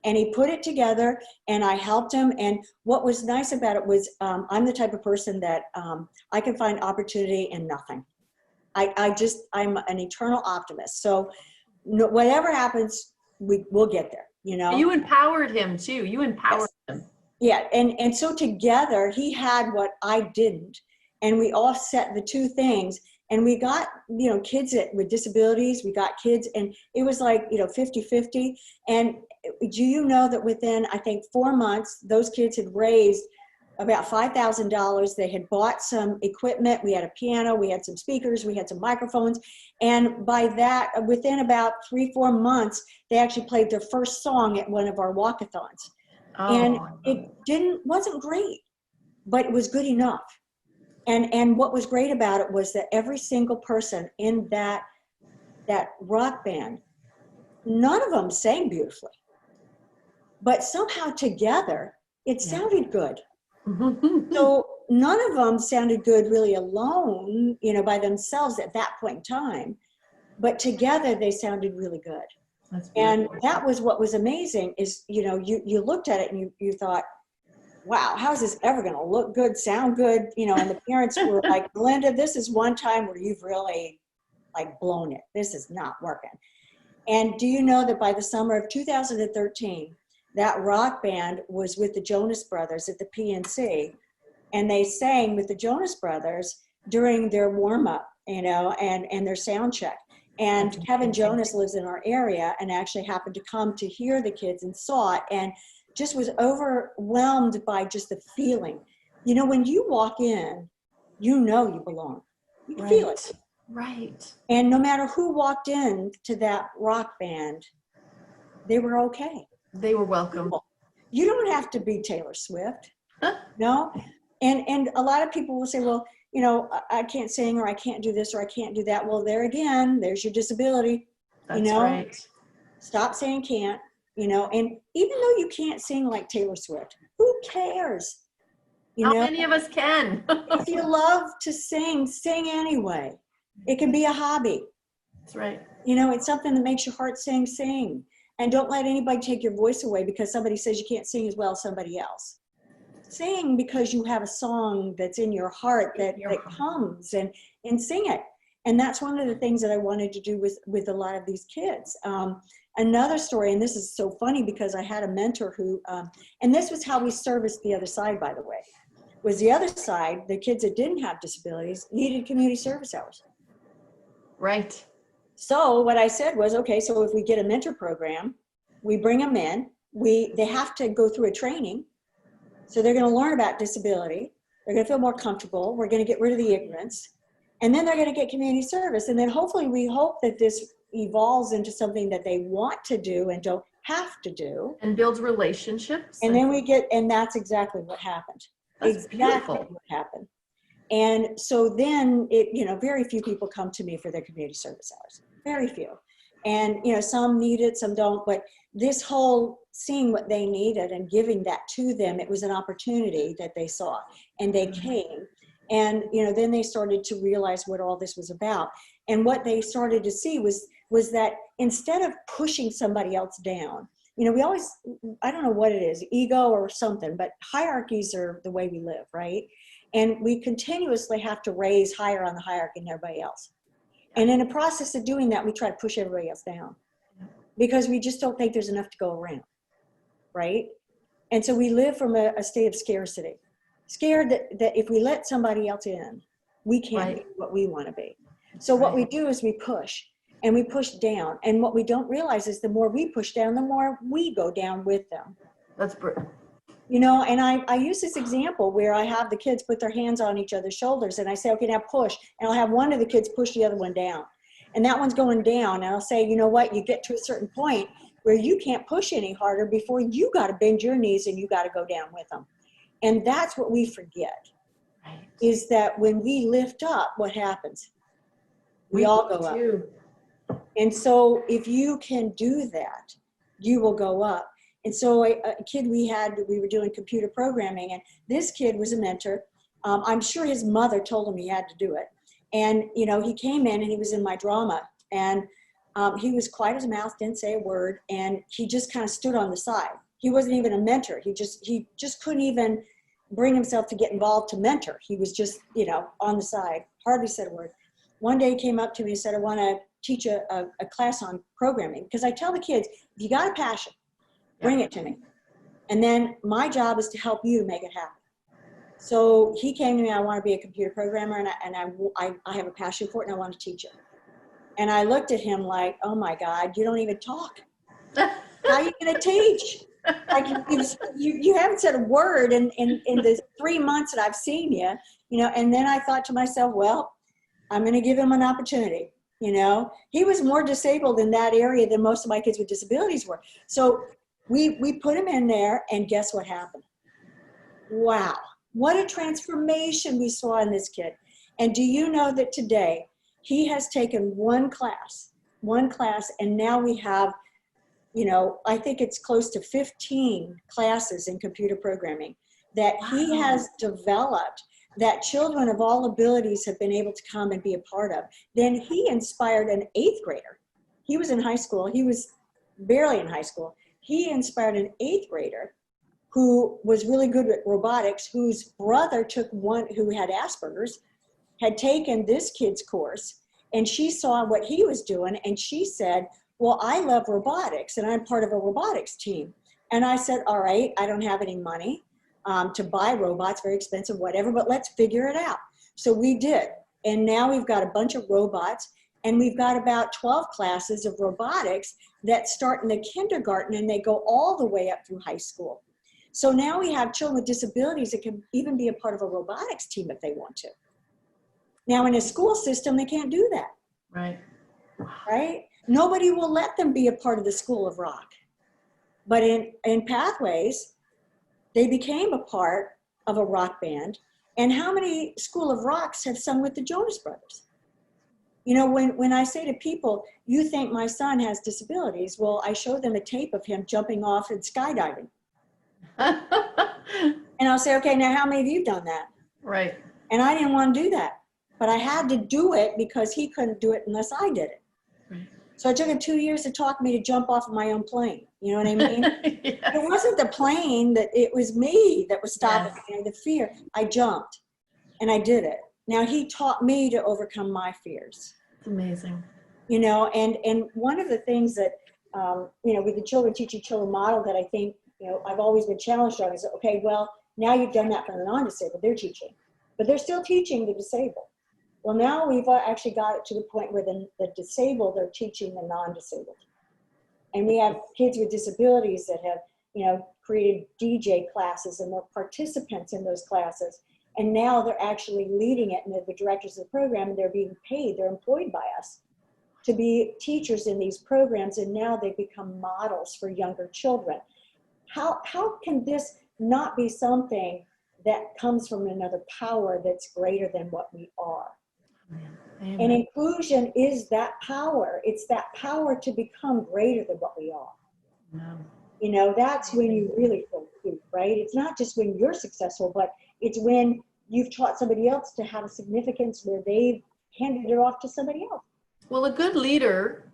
And he put it together and I helped him. And what was nice about it was I'm the type of person that I can find opportunity in nothing. I'm an eternal optimist. So whatever happens, we'll get there, You empowered him too. You empowered him. Yeah. And so together he had what I didn't. And we offset the two things. And we got, kids with disabilities, we got kids, and it was like, 50-50. And do you know that within, I think, 4 months, those kids had raised about $5,000. They had bought some equipment. We had a piano, we had some speakers, we had some microphones. And by that, within about 3-4 months, they actually played their first song at one of our walkathons. And it wasn't great, but it was good enough. And what was great about it was that every single person in that rock band, none of them sang beautifully, but somehow together it sounded good. So none of them sounded good really alone, by themselves at that point in time, but together they sounded really good. And that was what was amazing is, you looked at it and you thought, wow, how is this ever going to look good, sound good? And the parents were like, Melinda, this is one time where you've really blown it. This is not working. And do you know that by the summer of 2013, that rock band was with the Jonas Brothers at the PNC, and they sang with the Jonas Brothers during their warm up, and their sound check. And Kevin Jonas lives in our area and actually happened to come to hear the kids and saw it. And just was overwhelmed by just the feeling. When you walk in, you belong. You can feel it. Right. And no matter who walked in to that rock band, they were okay. They were welcome. You don't have to be Taylor Swift. No? And a lot of people will say, well, I can't sing, or I can't do this, or I can't do that. Well, there again, there's your disability. That's right. Stop saying can't. And even though you can't sing like Taylor Swift, who cares? How many of us can? If you love to sing anyway. It can be a hobby. That's right. It's something that makes your heart sing. And don't let anybody take your voice away because somebody says you can't sing as well as somebody else. Sing because you have a song that's in your heart that comes, and sing it. And that's one of the things that I wanted to do with a lot of these kids. Another story, and this is so funny because I had a mentor who, and this was how we serviced the other side, by the way, was the other side, the kids that didn't have disabilities needed community service hours. Right. So what I said was, okay, so if we get a mentor program, we bring them in, they have to go through a training. So they're going to learn about disability. They're going to feel more comfortable. We're going to get rid of the ignorance. And then they're going to get community service. And then hopefully we hope that this evolves into something that they want to do and don't have to do. And builds relationships. And then we get, and that's exactly what happened. That's exactly beautiful. what happened. And so then very few people come to me for their community service hours. Very few. And, some need it, some don't. But this whole seeing what they needed and giving that to them, it was an opportunity that they saw. And they came. And, then they started to realize what all this was about. And what they started to see was that instead of pushing somebody else down, we always, I don't know what it is, ego or something, but hierarchies are the way we live, right? And we continuously have to raise higher on the hierarchy than everybody else. And in the process of doing that, we try to push everybody else down because we just don't think there's enough to go around, right? And so we live from a state of scarcity, scared that if we let somebody else in, we can't be what we want to be. So what we do is we push. And we push down. And what we don't realize is the more we push down, the more we go down with them. That's brilliant. And I use this example where I have the kids put their hands on each other's shoulders and I say, okay, now push. And I'll have one of the kids push the other one down. And that one's going down. And I'll say, you know what? You get to a certain point where you can't push any harder before you got to bend your knees and you got to go down with them. And that's what we forget, is that when we lift up, what happens? We all go up. And so if you can do that, you will go up. And so a kid we were doing computer programming, and this kid was a mentor. I'm sure his mother told him he had to do it. And, he came in and he was in my drama, and he was quiet as a mouse, didn't say a word. And he just kind of stood on the side. He wasn't even a mentor. He just couldn't even bring himself to get involved to mentor. He was just, on the side, hardly said a word. One day he came up to me and said, I want to teach a class on programming, because I tell the kids, if you got a passion, bring it to me. And then my job is to help you to make it happen. So he came to me, I want to be a computer programmer, and I have a passion for it, and I want to teach it. And I looked at him like, oh my God, you don't even talk. How are you going to teach? Like you haven't said a word in the 3 months that I've seen you, and then I thought to myself, well, I'm going to give him an opportunity. He was more disabled in that area than most of my kids with disabilities were. So we put him in there, and guess what happened? Wow, what a transformation we saw in this kid. And do you know that today he has taken one class, and now we have, I think it's close to 15 classes in computer programming that he has developed, that children of all abilities have been able to come and be a part of. Then he inspired an 8th grader. He was in high school. He was barely in high school. He inspired an 8th grader who was really good at robotics, whose brother who had Asperger's, had taken this kid's course, and she saw what he was doing, and she said, well, I love robotics, and I'm part of a robotics team. And I said, all right, I don't have any money to buy robots, very expensive, whatever, but let's figure it out. So we did. And now we've got a bunch of robots, and we've got about 12 classes of robotics that start in the kindergarten, and they go all the way up through high school. So now we have children with disabilities that can even be a part of a robotics team if they want to. Now in a school system, they can't do that. Right? Nobody will let them be a part of the School of Rock. But in Pathways, they became a part of a rock band. And how many School of Rocks have sung with the Jonas Brothers? When I say to people, you think my son has disabilities, well, I show them a tape of him jumping off and skydiving. And I'll say, okay, now how many of you have done that? Right. And I didn't want to do that. But I had to do it because he couldn't do it unless I did it. Right. So it took him 2 years to talk me to jump off of my own plane. You know what I mean? Yes. It wasn't the plane, it was me that was stopping me, the fear. I jumped and I did it. Now he taught me to overcome my fears. It's amazing. And one of the things that, with the Children Teaching Children model that I think, I've always been challenged on is, okay, well, now you've done that for the non-disabled, they're teaching, but they're still teaching the disabled. Well, now we've actually got it to the point where the disabled are teaching the non-disabled. And we have kids with disabilities that have, created DJ classes, and they're participants in those classes. And now they're actually leading it, and they're the directors of the program, and they're being paid, they're employed by us to be teachers in these programs, and now they become models for younger children. How can this not be something that comes from another power that's greater than what we are? Amen. And inclusion is that power. It's that power to become greater than what we are. Yeah. You know, that's when you really feel good, right? It's not just when you're successful, but it's when you've taught somebody else to have a significance where they've handed it off to somebody else. Well, a good leader,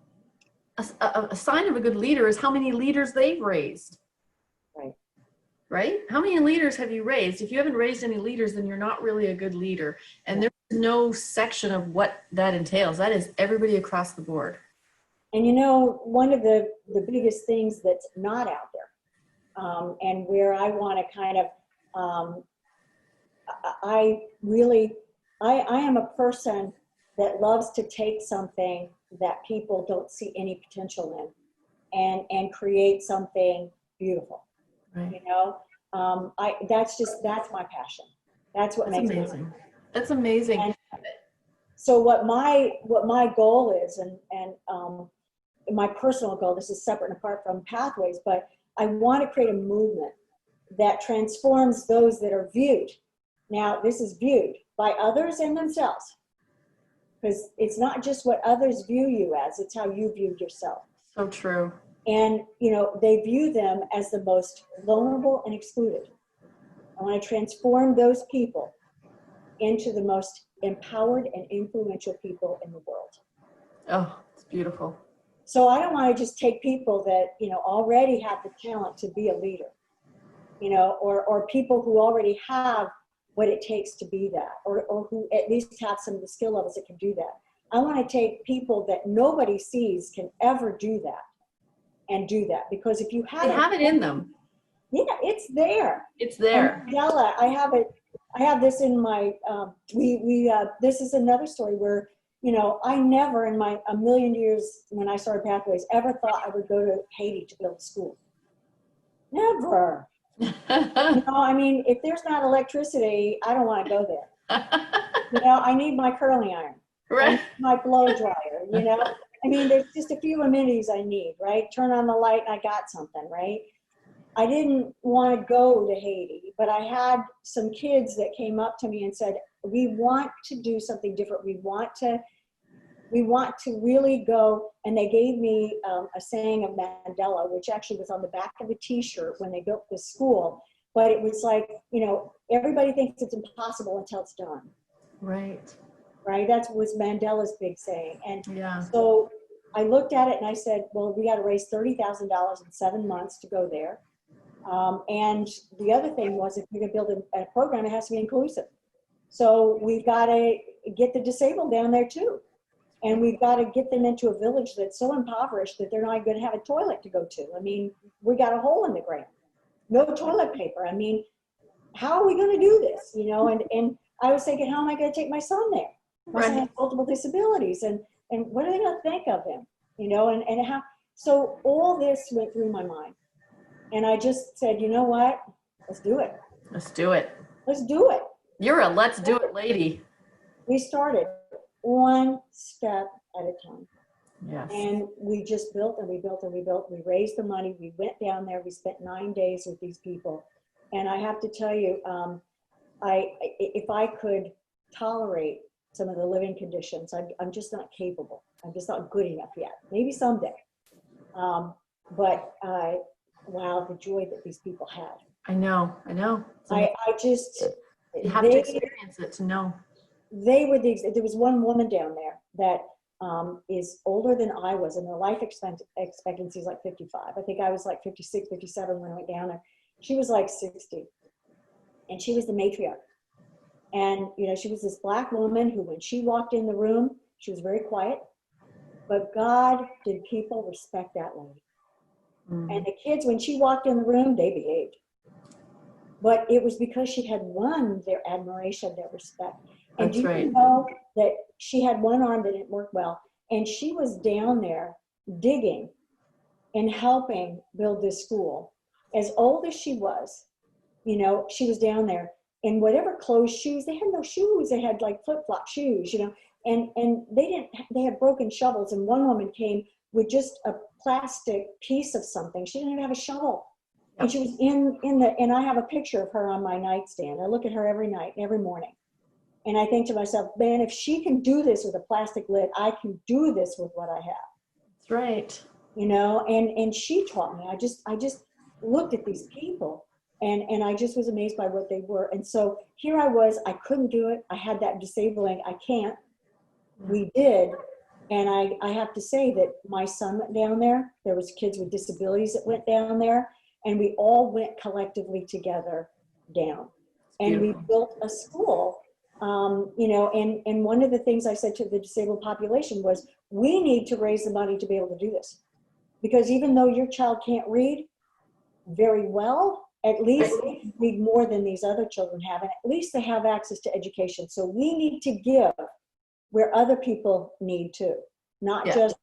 a sign of a good leader is how many leaders they've raised. Right. Right? How many leaders have you raised? If you haven't raised any leaders, then you're not really a good leader. And there's no section of what that entails. That is everybody across the board. And you know, one of the biggest things that's not out there, and where I want to kind of, I am a person that loves to take something that people don't see any potential in and create something beautiful. Right. You know, that's my passion. That's what makes me happy. That's amazing. And so what my goal is, and my personal goal, this is separate and apart from Pathways, but I want to create a movement that transforms those that are viewed. Now, this is viewed by others and themselves, because it's not just what others view you as, it's how you view yourself. So true. And, you know, they view them as the most vulnerable and excluded. I want to transform those people into the most empowered and influential people in the world. Oh, it's beautiful. So I don't want to just take people that, you know, already have the talent to be a leader, you know, or people who already have what it takes to be that, or who at least have some of the skill levels that can do that. I want to take people that nobody sees can ever do that and do that, because if you have They have it in them. Yeah, it's there. It's there. And Mandela, I have this in my, this is another story where, you know, I never in my a million years when I started Pathways ever thought I would go to Haiti to build a school. Never. You know, I mean, if there's not electricity, I don't want to go there. You know, I need my curling iron, Right. my blow dryer, you know. I mean, there's just a few amenities I need, right? Turn on the light and I got something, right? I didn't want to go to Haiti, but I had some kids that came up to me and said, we want to do something different. We want to really go. And they gave me a saying of Mandela, which actually was on the back of the t-shirt when they built this school. But it was like, you know, everybody thinks it's impossible until it's done. Right. Right? That was Mandela's big saying. And Yeah. so I looked at it and I said, well, we got to raise $30,000 in 7 months to go there. And the other thing was, if we're going to build a program, it has to be inclusive. So we've got to get the disabled down there too. And we've got to get them into a village that's so impoverished that they're not going to have a toilet to go to. I mean, we got a hole in the ground, no toilet paper. I mean, how are we going to do this? You know, and I was thinking, how am I going to take my son there? My son has multiple disabilities, and what are they going to think of him? You know, and how, so all this went through my mind. And I just said, you know what? Let's do it. Let's do it. Let's do it. You're a let's do it lady. We started one step at a time. Yes. And we just built and we built and we built. We raised the money. We went down there. We spent 9 days with these people. And I have to tell you, if I could tolerate some of the living conditions, I'm just not capable. I'm just not good enough yet. Maybe someday. But wow, the joy that these people had. I know. I just, you have to experience it to know. They were there was one woman down there that is older than I was, and her life expectancy is like 55. I think I was like 56, 57 when I went down there. She was like 60, and she was the matriarch. And, you know, she was this Black woman who, when she walked in the room, she was very quiet, but God did people respect that lady. And the kids, when she walked in the room, they behaved. But it was because she had won their admiration, their respect. And That's do you know that she had one arm that didn't work well, and she was down there digging and helping build this school. As old as she was, you know, she was down there. in whatever closed shoes. They had no shoes. They had like flip-flop shoes, and they had broken shovels. And one woman came with just a plastic piece of something. She didn't even have a shovel. And she was and I have a picture of her on my nightstand. I look at her every night, every morning. And I think to myself, man, if she can do this with a plastic lid, I can do this with what I have. That's right. And she taught me. I just looked at these people and I just was amazed by what they were. And so here I was, I couldn't do it. I had that disabling, I can't. We did. And I have to say that my son went down there. There was kids with disabilities that went down there, and we all went collectively together down. And we built a school, and one of the things I said to the disabled population was, we need to raise the money to be able to do this. Because even though your child can't read very well, at least they read more than these other children have, and at least they have access to education. So we need to give where other people need to, not just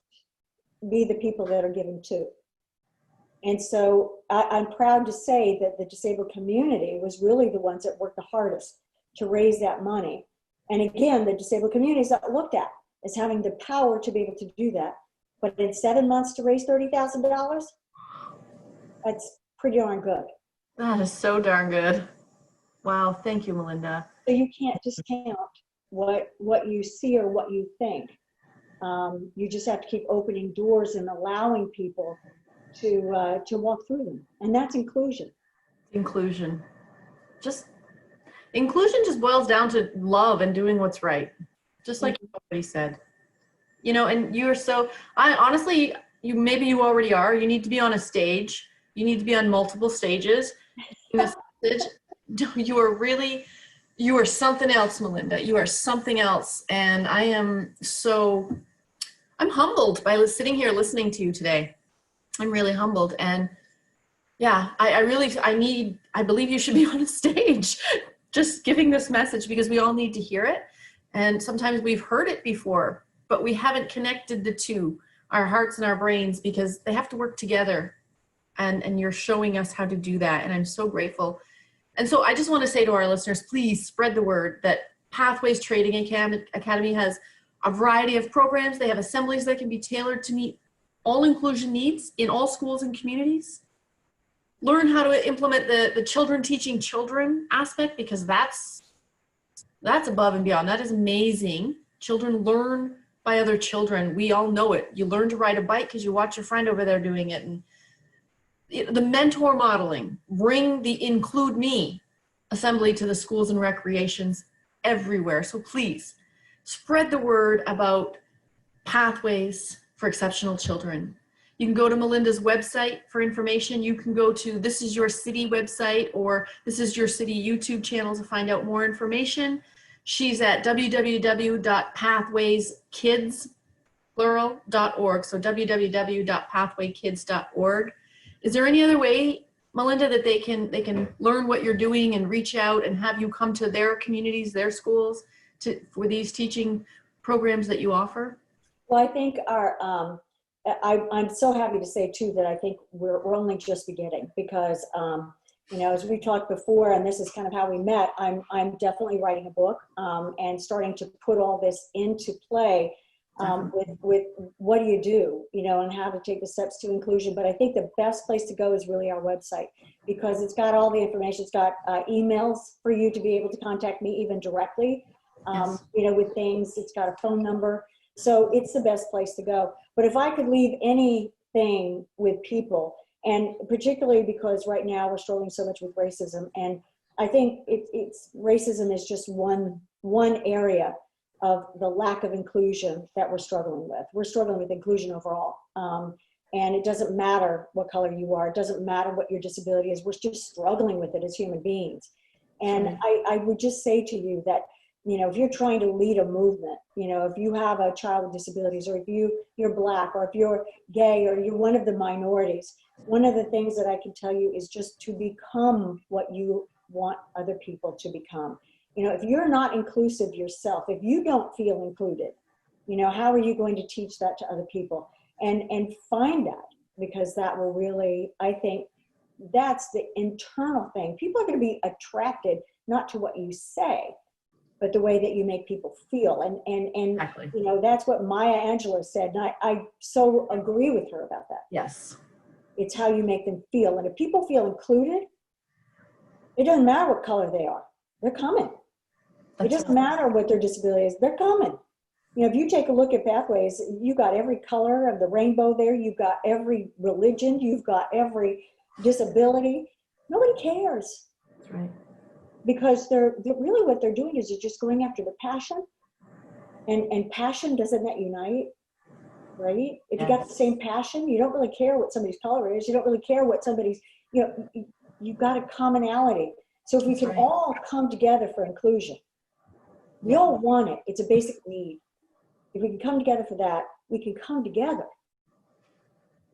be the people that are given to. And so I'm proud to say that the disabled community was really the ones that worked the hardest to raise that money. And again, the disabled community is not looked at as having the power to be able to do that. But in 7 months to raise $30,000, that's pretty darn good. That is so darn good. Wow, thank you, Melinda. So you can't discount what you see or what you think. You just have to keep opening doors and allowing people to walk through them. And that's inclusion. Inclusion just boils down to love and doing what's right. Just like you already said. And you're honestly, you already are. You need to be on a stage. You need to be on multiple stages. You are something else, Melinda. You are something else. And I'm humbled by sitting here listening to you today. I'm really humbled. And yeah, I believe you should be on a stage just giving this message, because we all need to hear it. And sometimes we've heard it before, but we haven't connected the two, our hearts and our brains, because they have to work together. And you're showing us how to do that. And I'm so grateful. And so I just want to say to our listeners, please spread the word that Pathways Trading Academy has a variety of programs. They have assemblies that can be tailored to meet all inclusion needs in all schools and communities. Learn how to implement the children teaching children aspect, because that's above and beyond. That is amazing. Children learn by other children. We all know it. You learn to ride a bike because you watch your friend over there doing it. And the mentor modeling, bring the Include Me assembly to the schools and recreations everywhere. So please spread the word about Pathways for Exceptional Children. You can go to Melinda's website for information. You can go to This Is Your City website or This Is Your City YouTube channel to find out more information. She's at www.pathwayskids.org. So www.pathwaykids.org. Is there any other way, Melinda, that they can learn what you're doing and reach out and have you come to their communities, their schools, for these teaching programs that you offer? Well, I think I'm so happy to say too that I think we're only just beginning, because as we talked before, and this is kind of how we met, I'm definitely writing a book and starting to put all this into play with what do you do, and how to take the steps to inclusion. But I think the best place to go is really our website, because it's got all the information. It's got emails for you to be able to contact me even directly, with things. It's got a phone number. So it's the best place to go. But if I could leave anything with people, and particularly because right now we're struggling so much with racism, and I think it's racism is just one area of the lack of inclusion that we're struggling with. We're struggling with inclusion overall. And it doesn't matter what color you are. It doesn't matter what your disability is. We're just struggling with it as human beings. And I would just say to you that, if you're trying to lead a movement, if you have a child with disabilities, or if you're Black, or if you're gay, or you're one of the minorities, one of the things that I can tell you is just to become what you want other people to become. If you're not inclusive yourself, if you don't feel included, how are you going to teach that to other people? And find that, because that will really, I think, that's the internal thing. People are going to be attracted not to what you say, but the way that you make people feel. And Exactly. you know, that's what Maya Angelou said. And I so agree with her about that. Yes. It's how you make them feel. And if people feel included, it doesn't matter what color they are. They're coming. It doesn't matter what their disability is. They're coming. You know, if you take a look at Pathways, you've got every color of the rainbow there. You've got every religion. You've got every disability. Nobody cares. That's right. Because they're really what they're doing is they're just going after the passion. And passion, doesn't that unite? Right? If you got the same passion, you don't really care what somebody's color is. You don't really care what somebody's, you know, you've got a commonality. So if we can all come together for inclusion, we all want it. It's a basic need. If we can come together for that, we can come together.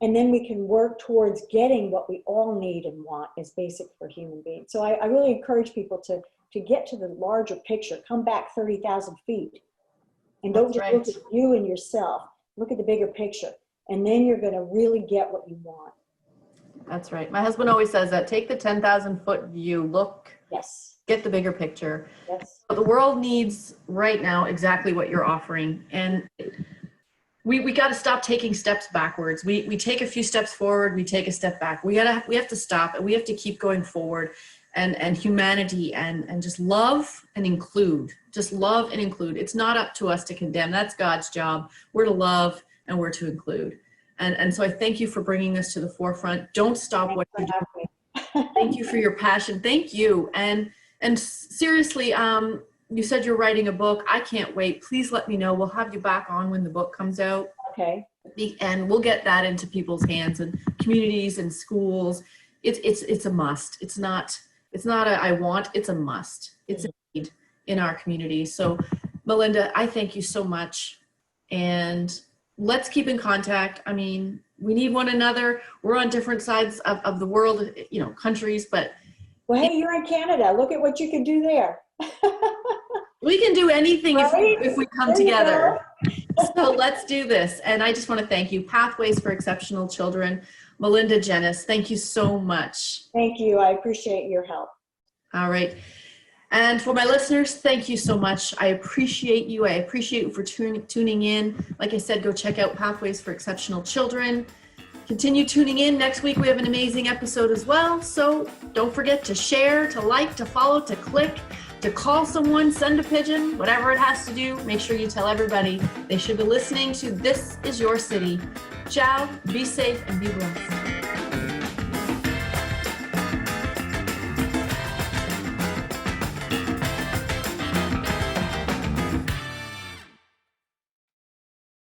And then we can work towards getting what we all need and want as basic for human beings. So I really encourage people to get to the larger picture, come back 30,000 feet. And don't just look at you and yourself. Look at the bigger picture. And then you're going to really get what you want. That's right. My husband always says that. Take the 10,000 foot view. Look. Yes. Get the bigger picture. Yes. But the world needs right now exactly what you're offering. And we got to stop taking steps backwards. We take a few steps forward, we take a step back. We have to stop, and we have to keep going forward, and humanity and just love and include. Just love and include. It's not up to us to condemn. That's God's job. We're to love and we're to include. And so I thank you for bringing this to the forefront. Don't stop what you're doing. Thank you for your passion. Thank you. And seriously, you said you're writing a book. I can't wait. Please let me know. We'll have you back on when the book comes out. Okay. And we'll get that into people's hands and communities and schools. It's a must. It's not a I want, it's a must. It's a need in our community. So Melinda, I thank you so much. And let's keep in contact. I mean, we need one another. We're on different sides of the world, you know, countries, but. Well, hey, you're in Canada. Look at what you can do there. We can do anything right? if we come together. So let's do this. And I just want to thank you. Pathways for Exceptional Children. Melinda Jennis, thank you so much. Thank you. I appreciate your help. All right. And for my listeners, thank you so much. I appreciate you. I appreciate you for tuning in. Like I said, go check out Pathways for Exceptional Children. Continue tuning in. Next week, we have an amazing episode as well. So don't forget to share, to like, to follow, to click, to call someone, send a pigeon, whatever it has to do. Make sure you tell everybody they should be listening to This Is Your City. Ciao, be safe, and be blessed.